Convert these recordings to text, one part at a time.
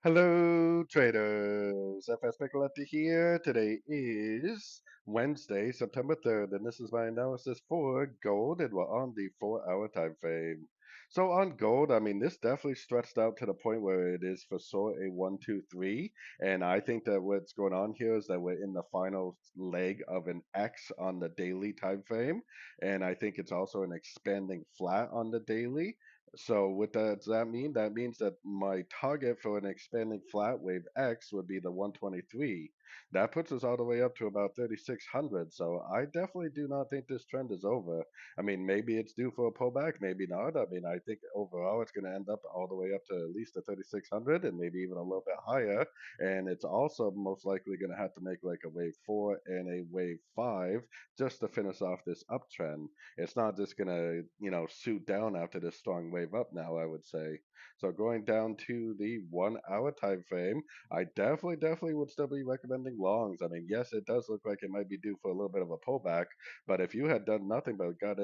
Hello, traders. FX Pip Collector here. Today is Wednesday, September 3rd, and this is my analysis for gold, and we're on the 4-hour time frame. So on gold, I mean, this definitely stretched out to the point where it is for sure a 1, 2, 3, and I think that what's going on here is that we're in the final leg of an X on the daily time frame, and I think it's also an expanding flat on the daily. So what does that mean? That means that my target for an expanding flat wave X would be the 123. That puts us all the way up to about 3600. So I definitely do not think this trend is over. I mean, maybe it's due for a pullback, maybe not. I mean, I think overall it's going to end up all the way up to at least the 3600 and maybe even a little bit higher. And it's also most likely going to have to make like a wave 4 and a wave 5 just to finish off this uptrend. It's not just gonna, shoot down after this strong wave up now, I would say. So going down to the 1 hour time frame, I definitely would still be recommending longs. I mean, yes, it does look like it might be due for a little bit of a pullback, but if you had done nothing but got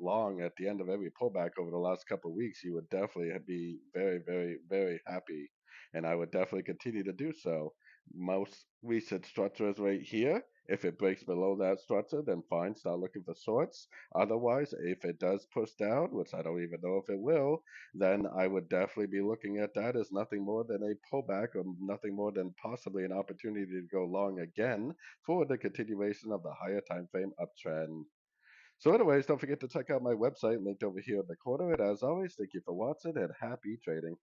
long at the end of every pullback over the last couple of weeks, you would definitely be very happy. And I would definitely continue to do so. Most recent structure is right here. If it breaks below that structure, then fine, start looking for shorts. Otherwise, if it does push down, which I don't even know if it will, then I would definitely be looking at that as nothing more than a pullback or nothing more than possibly an opportunity to go long again for the continuation of the higher time frame uptrend. So anyways, don't forget to check out my website linked over here in the corner. And as always, thank you for watching and happy trading.